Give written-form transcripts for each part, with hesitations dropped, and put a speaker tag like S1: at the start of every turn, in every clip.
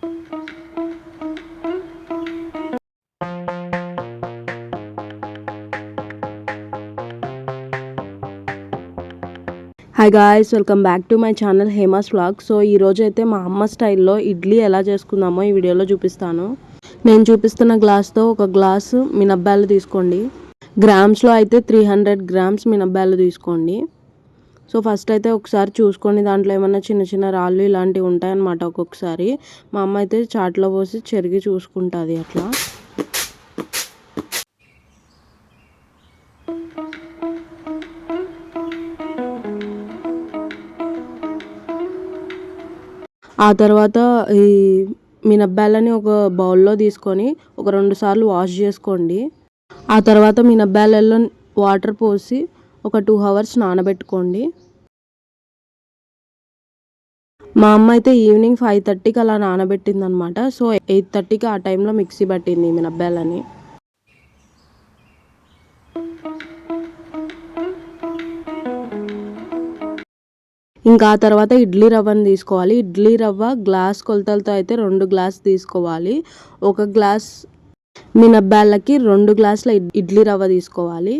S1: Hi guys, welcome back to my channel Hema's vlog. So ఈరోజు అయితే మా అమ్మ స్టైల్లో ఇడ్లీ ఎలా చేసుకుందామో ఈ వీడియోలో చూపిస్తాను. నేను చూపిస్తున్న గ్లాస్తో ఒక గ్లాసు మినప్పాలు తీసుకోండి. గ్రామ్స్లో అయితే 300 గ్రామ్స్ మినప్పాలు తీసుకోండి. సో ఫస్ట్ అయితే ఒకసారి చూసుకొని దాంట్లో ఏమన్నా చిన్న చిన్న రాళ్ళు ఇలాంటివి ఉంటాయన్నమాట. ఒక్కొక్కసారి మా అమ్మ అయితే చాట్లో పోసి చెరిగి చూసుకుంటుంది అట్లా. ఆ తర్వాత ఈ మినప్పాలని ఒక బౌల్లో తీసుకొని ఒక 2 సార్లు వాష్ చేసుకోండి. ఆ తర్వాత మినప్పాలలో వాటర్ పోసి ఒక 2 అవర్స్ నానబెట్టుకోండి. మా అమ్మ అయితే ఈవినింగ్ 5:30కి అలా నానబెట్టింది అనమాట. సో 8:30కి ఆ టైంలో మిక్సీ పట్టింది మినప్పాలని. ఇంకా ఆ తర్వాత ఇడ్లీ రవ్వని తీసుకోవాలి. ఇడ్లీ రవ్వ గ్లాస్ కొలతలతో అయితే 2 గ్లాస్ తీసుకోవాలి. ఒక గ్లాస్ మినప్పాలకి 2 గ్లాసుల ఇడ్లీ రవ్వ తీసుకోవాలి.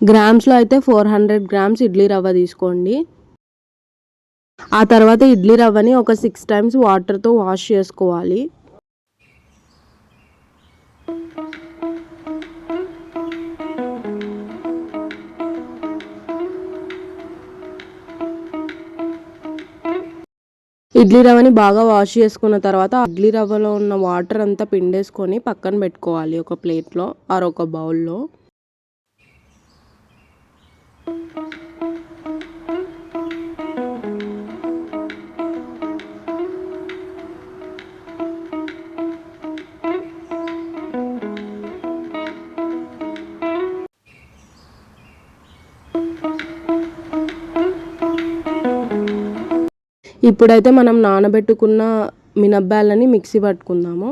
S1: గ్రామ్స్లో అయితే 400 గ్రామ్స్ ఇడ్లీ రవ్వ తీసుకోండి. ఆ తర్వాత ఇడ్లీ రవ్వని ఒక 6 టైమ్స్ వాటర్తో వాష్ చేసుకోవాలి. ఇడ్లీ రవ్వని బాగా వాష్ చేసుకున్న తర్వాత ఇడ్లీ రవ్వలో ఉన్న వాటర్ అంతా పిండేసుకొని పక్కన పెట్టుకోవాలి ఒక ప్లేట్లో ఆర్ ఒక బౌల్లో. ఇప్పుడైతే మనం నానబెట్టుకున్న మినప్పాలని మిక్సీ పట్టుకుందాము.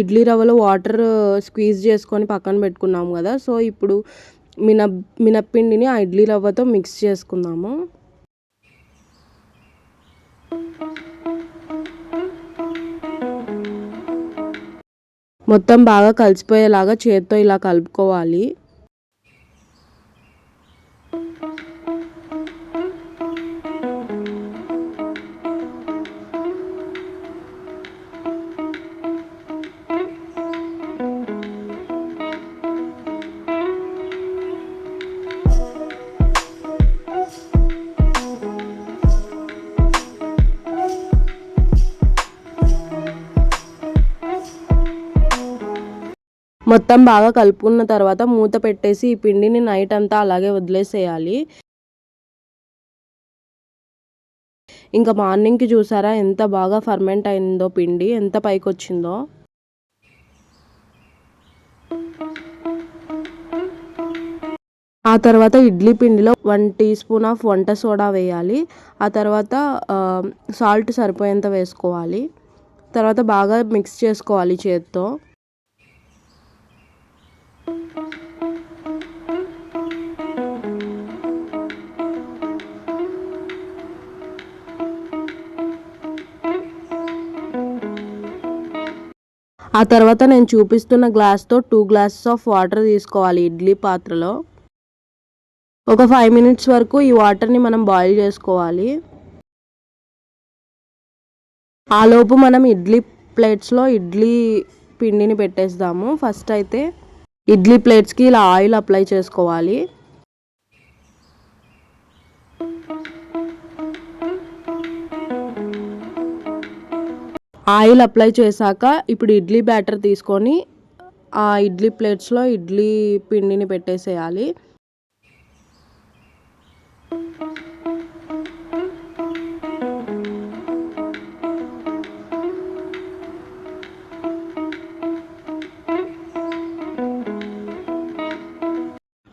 S1: ఇడ్లీ రవ్వలో వాటర్ స్క్వీజ్ చేసుకొని పక్కన పెట్టుకున్నాము కదా. సో ఇప్పుడు మినప్పిండిని ఆ ఇడ్లీ రవ్వతో మిక్స్ చేసుకుందాము. మొత్తం బాగా కలిసిపోయేలాగా చేత్తో ఇలా కలుపుకోవాలి. మొత్తం బాగా కలుపుకున్న తర్వాత మూత పెట్టేసి ఈ పిండిని నైట్ అంతా అలాగే వదిలేసేయాలి. ఇంకా మార్నింగ్కి చూసారా ఎంత బాగా ఫర్మెంట్ అయిందో పిండి, ఎంత పైకి వచ్చిందో. ఆ తర్వాత ఇడ్లీ పిండిలో 1 టీ స్పూన్ ఆఫ్ వంట సోడా వేయాలి. ఆ తర్వాత సాల్ట్ సరిపోయేంత వేసుకోవాలి. తర్వాత బాగా మిక్స్ చేసుకోవాలి చేత్తో. ఆ తర్వాత నేను చూపిస్తున్న గ్లాస్తో 2 గ్లాసెస్ ఆఫ్ వాటర్ తీసుకోవాలి ఇడ్లీ పాత్రలో. ఒక 5 మినిట్స్ వరకు ఈ వాటర్ని మనం బాయిల్ చేసుకోవాలి. ఆలోపు మనం ఇడ్లీ ప్లేట్స్లో ఇడ్లీ పిండిని పెట్టేద్దాము. ఫస్ట్ అయితే ఇడ్లీ ప్లేట్స్కి ఇలా ఆయిల్ అప్లై చేసుకోవాలి. ఆయిల్ అప్లై చేశాక ఇప్పుడు ఇడ్లీ బ్యాటర్ తీసుకొని ఆ ఇడ్లీ ప్లేట్స్లో ఇడ్లీ పిండిని పెట్టేసేయాలి.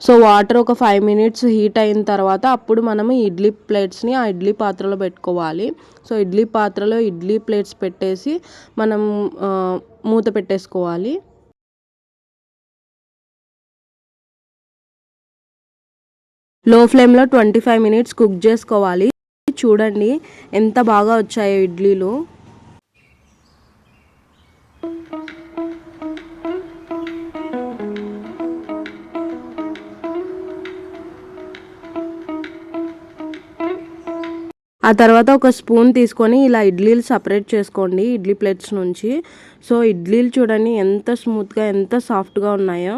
S1: సో వాటర్ ఒక 5 మినిట్స్ హీట్ అయిన తర్వాత అప్పుడు మనము ఇడ్లీ ప్లేట్స్ని ఆ ఇడ్లీ పాత్రలో పెట్టుకోవాలి. సో ఇడ్లీ పాత్రలో ఇడ్లీ ప్లేట్స్ పెట్టేసి మనం మూత పెట్టేసుకోవాలి. లో ఫ్లేమ్లో 25 మినిట్స్ కుక్ చేసుకోవాలి. చూడండి ఎంత బాగా వచ్చాయో ఇడ్లీలు. ఆ తర్వాత ఒక స్పూన్ తీసుకొని ఇలా ఇడ్లీలు సపరేట్ చేసుకోండి ఇడ్లీ ప్లేట్స్ నుంచి. సో ఇడ్లీలు చూడండి ఎంత స్మూత్గా ఎంత సాఫ్ట్గా ఉన్నాయో.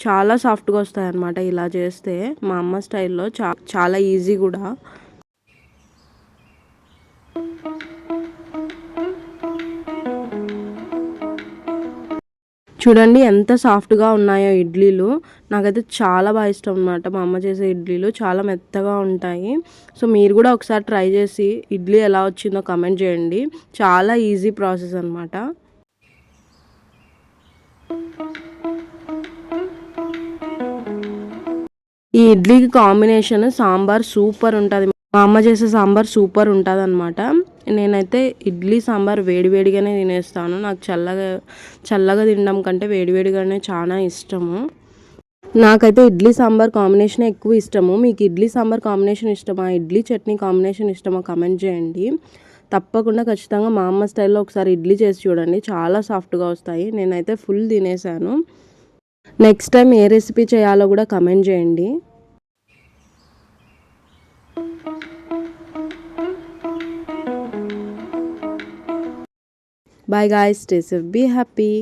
S1: చాలా సాఫ్ట్గా వస్తాయి అన్నమాట ఇలా చేస్తే. మా అమ్మ స్టైల్లో చాలా ఈజీ కూడా. చూడండి ఎంత సాఫ్ట్గా ఉన్నాయో ఇడ్లీలు. నాకైతే చాలా బాగా ఇష్టం అన్నమాట మా అమ్మ చేసే ఇడ్లీలు. చాలా మెత్తగా ఉంటాయి. సో మీరు కూడా ఒకసారి ట్రై చేసి ఇడ్లీ ఎలా వచ్చిందో కమెంట్ చేయండి. చాలా ఈజీ ప్రాసెస్ అన్నమాట. ఈ ఇడ్లీకి కాంబినేషన్ సాంబార్ సూపర్ ఉంటుంది. మా అమ్మ చేసే సాంబార్ సూపర్ ఉంటుంది అనమాట. నేనైతే ఇడ్లీ సాంబార్ వేడివేడిగానే తినేస్తాను. నాకు చల్లగా తినడం కంటే వేడివేడిగానే చాలా ఇష్టము. నాకైతే ఇడ్లీ సాంబార్ కాంబినేషన్ ఎక్కువ ఇష్టము. మీకు ఇడ్లీ సాంబార్ కాంబినేషన్ ఇష్టమా, ఇడ్లీ చట్నీ కాంబినేషన్ ఇష్టమా కమెంట్ చేయండి. తప్పకుండా ఖచ్చితంగా మా అమ్మ స్టైల్లో ఒకసారి ఇడ్లీ చేసి చూడండి. చాలా సాఫ్ట్గా వస్తాయి. నేనైతే ఫుల్ తినేసాను. నెక్స్ట్ టైం ఏ రెసిపీ చేయాలో కూడా కమెంట్ చేయండి. Bye guys, stay safe, be happy.